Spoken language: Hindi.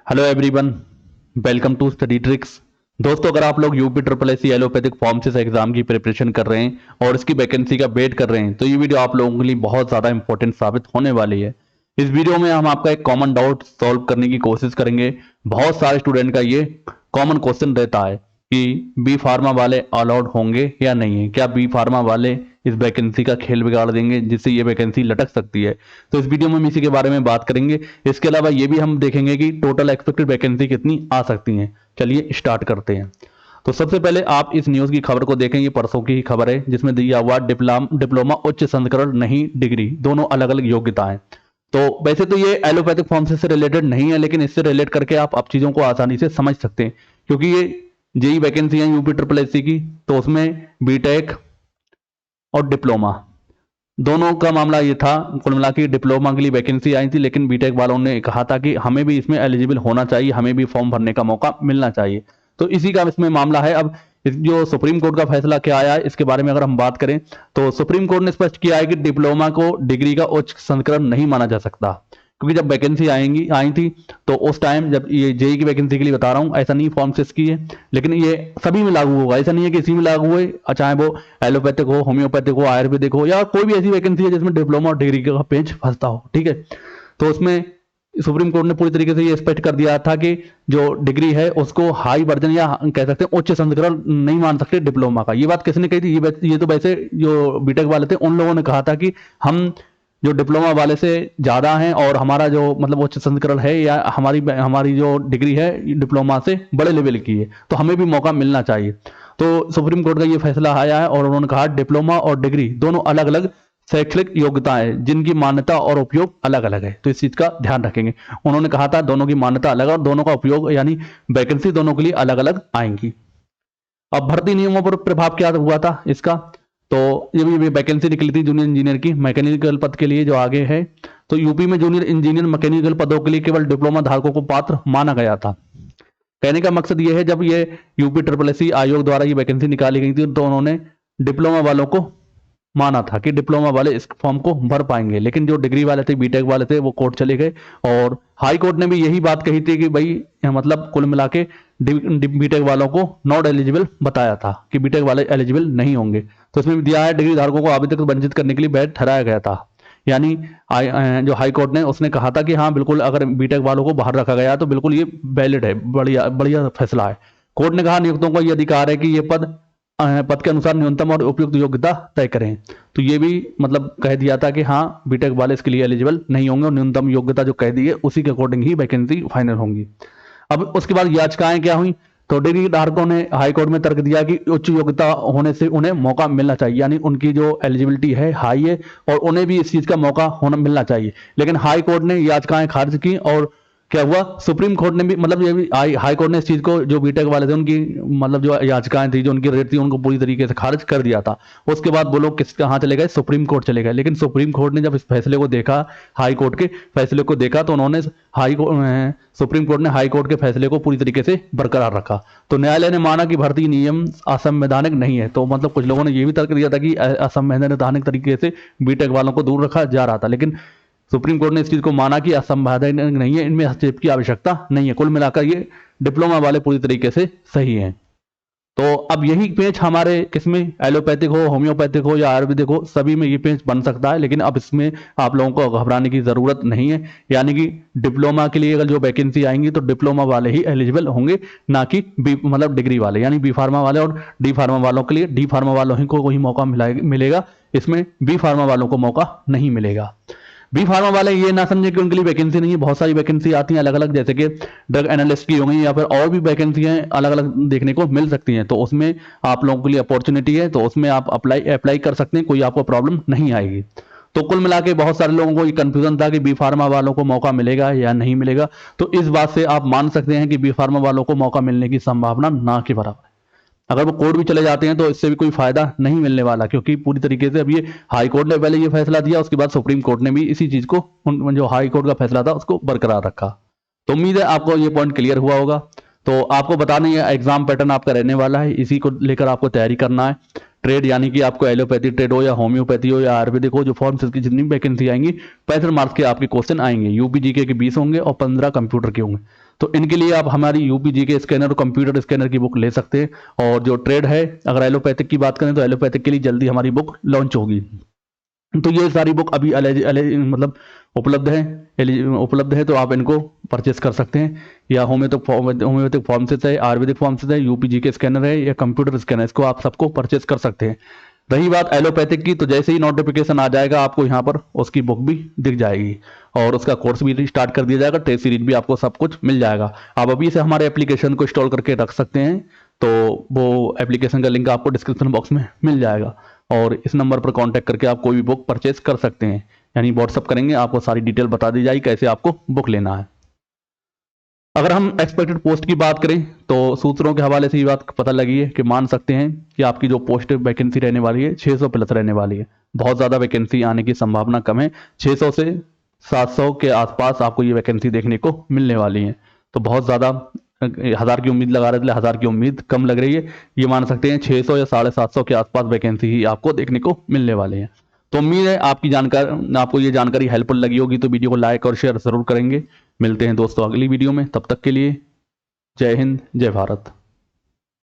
Hello everyone, welcome to study tricks. दोस्तों, अगर आप लोग UP triple S C allopathic pharmacist exam की प्रिपरेशन कर रहे हैं और इसकी वैकेंसी का वेट कर रहे हैं तो ये वीडियो आप लोगों के लिए बहुत ज़्यादा इंपॉर्टेंट साबित होने वाली है। इस वीडियो में हम आपका एक कॉमन डाउट सॉल्व करने की कोशिश करेंगे। बहुत सारे स्टूडेंट का ये कॉमन क्वेश्चन रहता है कि बी फार्मा वाले अलाउड होंगे या नहीं है, क्या बी फार्मा वाले इस वैकेंसी का खेल बिगाड़ देंगे जिससे ये वैकेंसी लटक सकती है। तो इस वीडियो में हम इसी के बारे में बात करेंगे। इसके अलावा ये भी हम देखेंगे कि टोटल एक्सपेक्टेड वैकेंसी कितनी आ सकती हैं। चलिए स्टार्ट करते हैं। तो सबसे पहले आप इस न्यूज़ की खबर को देखें। ये परसों की ही खबर है जिसमें दिया हुआ डिप्लोमा उच्च संस्करण नहीं डिग्री, दोनों अलग अलग योग्यताएं। तो वैसे तो ये एलोपैथिक फार्मेसी से रिलेटेड नहीं है, लेकिन इससे रिलेट करके आप अब चीज़ों को आसानी से समझ सकते हैं क्योंकि ये जेई वैकेंसी है यूपी ट्रिपल एस सी की। तो उसमें बीटेक और डिप्लोमा दोनों का मामला ये था। कुल मिला के डिप्लोमा के लिए वैकेंसी आई थी, लेकिन बीटेक वालों ने कहा था कि हमें भी इसमें एलिजिबल होना चाहिए, हमें भी फॉर्म भरने का मौका मिलना चाहिए। तो इसी का इसमें मामला है। अब जो सुप्रीम कोर्ट का फैसला क्या आया है इसके बारे में अगर हम बात करें तो सुप्रीम कोर्ट ने स्पष्ट किया है कि डिप्लोमा को डिग्री का उच्च संस्करण नहीं माना जा सकता, क्योंकि जब वैकेंसी आई थी तो उस टाइम, जब ये जेई की वैकेंसी के लिए बता रहा हूँ, ऐसा नहीं फार्मासिस्ट की है, लेकिन ये सभी में लागू होगा। ऐसा नहीं है कि इसी में लागू है, चाहे वो एलोपैथिक हो, होम्योपैथिक हो, आयुर्वेदिक हो, या कोई भी ऐसी वैकेंसी है जिसमें डिप्लोमा और डिग्री का पेज फंसता हो। ठीक है, तो उसमें सुप्रीम कोर्ट ने पूरी तरीके से ये स्पष्ट कर दिया था कि जो डिग्री है उसको हाई वर्जन या कह सकते हैं उच्च संस्करण नहीं मान सकते डिप्लोमा का। ये बात किसने कही थी? ये तो वैसे जो बीटेक वाले थे उन लोगों ने कहा था कि हम जो डिप्लोमा वाले से ज़्यादा हैं और हमारा जो मतलब उच्च संस्करण है या हमारी जो डिग्री है डिप्लोमा से बड़े लेवल की है, तो हमें भी मौका मिलना चाहिए। तो सुप्रीम कोर्ट का ये फैसला आया है और उन्होंने कहा डिप्लोमा और डिग्री दोनों अलग अलग शैक्षणिक योग्यताएं जिनकी मान्यता और उपयोग अलग अलग है। तो इस चीज का ध्यान रखेंगे। उन्होंने कहा था दोनों की मान्यता अलग और दोनों का उपयोग यानी वैकेंसी दोनों के लिए अलग अलग आएंगी। अब भर्ती नियमों पर प्रभाव क्या हुआ था इसका? तो ये वैकेंसी निकली थी जूनियर इंजीनियर की मैकेनिकल पद के लिए जो आगे है। तो यूपी में जूनियर इंजीनियर मैकेनिकल पदों के लिए केवल डिप्लोमा धारकों को पात्र माना गया था। कहने का मकसद ये है, जब ये यूपी ट्रिपल एस सी आयोग द्वारा ये वैकेंसी निकाली गई थी तो उन्होंने डिप्लोमा वालों को माना था कि डिप्लोमा वाले इस फॉर्म को भर पाएंगे, लेकिन जो डिग्री वाले थे, बीटेक वाले थे, वो कोर्ट चले गए और हाई कोर्ट ने भी यही बात कही थी कि भाई मतलब कुल मिला के बीटेक वालों को नॉट एलिजिबल बताया था कि बीटेक वाले एलिजिबल नहीं होंगे। तो इसमें दिया है डिग्री धारकों को अभी तक वंचित करने के लिए वैध ठहराया गया था। यानी जो हाई कोर्ट ने उसने कहा था कि हाँ बिल्कुल, अगर बीटेक वालों को बाहर रखा गया तो बिल्कुल ये वैलिड है, बढ़िया बढ़िया फैसला है। कोर्ट ने कहा नियुक्तों को ये अधिकार है कि ये पद के अनुसार न्यूनतम और उपयुक्त योग्यता तय करें। तो ये भी मतलब कह दिया था कि हाँ बीटेक वाले इसके लिए एलिजिबल नहीं होंगे और न्यूनतम योग्यता जो कह दी है उसी के अकॉर्डिंग ही वैकेंसी फाइनल होंगी। अब उसके बाद याचिकाएं क्या हुई? तो डिग्री धारकों ने हाई कोर्ट में तर्क दिया कि उच्च योग्यता होने से उन्हें मौका मिलना चाहिए, यानी उनकी जो एलिजिबिलिटी है हाई है और उन्हें भी इस चीज का मौका होना मिलना चाहिए। लेकिन हाई कोर्ट ने याचिकाएं खारिज की और क्या हुआ, सुप्रीम कोर्ट ने भी मतलब ये भी हाई कोर्ट ने इस चीज को, जो बीटेक वाले थे उनकी मतलब जो याचिकाएं थी, जो उनकी रेट थी, उनको पूरी तरीके से खारिज कर दिया था। उसके बाद वो लोग कहाँ चले गए? सुप्रीम कोर्ट चले गए। लेकिन सुप्रीम कोर्ट ने जब इस फैसले को देखा, हाई कोर्ट के फैसले को देखा, तो उन्होंने सुप्रीम कोर्ट ने हाई कोर्ट के फैसले को पूरी तरीके से बरकरार रखा। तो न्यायालय ने माना कि भर्ती नियम असंवैधानिक नहीं है। तो मतलब कुछ लोगों ने यह भी तर्क दिया था कि असंवैधानिक तरीके से बीटेक वालों को दूर रखा जा रहा था, लेकिन सुप्रीम कोर्ट ने इस चीज को माना कि असंवैधानिक नहीं है, इनमें हस्तक्षेप की आवश्यकता नहीं है। कुल मिलाकर ये डिप्लोमा वाले पूरी तरीके से सही हैं। तो अब यही पेज हमारे किसमें, एलोपैथिक हो, होम्योपैथिक हो या आयुर्वेदिक हो, सभी में ये पेज बन सकता है। लेकिन अब इसमें आप लोगों को घबराने की जरूरत नहीं है। यानी कि डिप्लोमा के लिए अगर जो वैकेंसी आएंगी तो डिप्लोमा वाले ही एलिजिबल होंगे, ना कि मतलब डिग्री वाले, यानी बी फार्मा वाले और डी फार्मा वालों के लिए डी फार्मा वालों ही को वही मौका मिलेगा, इसमें बी फार्मा वालों को मौका नहीं मिलेगा। बी फार्मा वाले ये ना समझे कि उनके लिए वैकेंसी नहीं है, बहुत सारी वैकेंसी आती हैं अलग अलग, जैसे कि ड्रग एनालिस्ट की हो गई या फिर और भी वैकेंसी हैं अलग अलग देखने को मिल सकती हैं। तो उसमें आप लोगों के लिए अपॉर्चुनिटी है, तो उसमें आप अप्लाई कर सकते हैं, कोई आपको प्रॉब्लम नहीं आएगी। तो कुल मिला के बहुत सारे लोगों को ये कंफ्यूजन था कि बी फार्मा वालों को मौका मिलेगा या नहीं मिलेगा। तो इस बात से आप मान सकते हैं कि बी फार्मा वालों को मौका मिलने की संभावना ना के बराबर है। अगर वो कोर्ट भी चले जाते हैं तो इससे भी कोई फायदा नहीं मिलने वाला, क्योंकि पूरी तरीके से अब ये हाई कोर्ट ने पहले ये फैसला दिया, उसके बाद सुप्रीम कोर्ट ने भी इसी चीज को, जो हाई कोर्ट का फैसला था उसको बरकरार रखा। तो उम्मीद है आपको ये पॉइंट क्लियर हुआ होगा। तो आपको बता दें ये एग्जाम पैटर्न आपका रहने वाला है, इसी को लेकर आपको तैयारी करना है। ट्रेड यानी कि आपको एलोपैथी ट्रेड हो या होम्योपैथी हो या आयुर्वेदिक हो, जो फॉर्म्स की जितनी वैकेंसी आएंगी 65 मार्क्स के आपके क्वेश्चन आएंगे। यूपीजीके के 20 होंगे और 15 कंप्यूटर के होंगे। तो इनके लिए आप हमारी यूपीजीके स्कैनर और कंप्यूटर स्कैनर की बुक ले सकते हैं। और जो ट्रेड है, अगर एलोपैथिक की बात करें तो एलोपैथिक के लिए जल्दी हमारी बुक लॉन्च होगी। तो ये सारी बुक अभी मतलब उपलब्ध है, तो आप इनको परचेस कर सकते हैं। या होम्योपैथिक फॉर्मसिस है, आयुर्वेदिक फॉर्मसिस है, यूपीजी के स्कैनर है या कंप्यूटर स्कैनर, इसको आप सबको परचेस कर सकते हैं। रही बात एलोपैथिक की, तो जैसे ही नोटिफिकेशन आ जाएगा आपको यहाँ पर उसकी बुक भी दिख जाएगी और उसका कोर्स भी स्टार्ट कर दिया जाएगा, टेस्ट सीरीज भी आपको सब कुछ मिल जाएगा। आप अभी से हमारे एप्लीकेशन को इंस्टॉल करके रख सकते हैं, तो वो एप्लीकेशन का लिंक आपको डिस्क्रिप्शन बॉक्स में मिल जाएगा। और इस नंबर पर कांटेक्ट करके आप कोई भी बुक परचेस कर सकते हैं, यानी व्हाट्सअप करेंगे आपको सारी डिटेल बता दी जाएगी कैसे आपको बुक लेना है। अगर हम एक्सपेक्टेड पोस्ट की बात करें तो सूत्रों के हवाले से ये बात पता लगी है कि मान सकते हैं कि आपकी जो पोस्ट वैकेंसी रहने वाली है 600 प्लस रहने वाली है। बहुत ज़्यादा वैकेंसी आने की संभावना कम है, 600 से 700 के आसपास आपको ये वैकेंसी देखने को मिलने वाली है। तो बहुत ज़्यादा 1000 की उम्मीद लगा रहे थे, 1000 की उम्मीद कम लग रही है। ये मान सकते हैं 600 या 750 के आसपास वैकेंसी ही आपको देखने को मिलने वाले हैं। तो उम्मीद है आपको ये जानकारी हेल्पफुल लगी होगी, तो वीडियो को लाइक और शेयर जरूर करेंगे। मिलते हैं दोस्तों अगली वीडियो में, तब तक के लिए जय हिंद, जय भारत।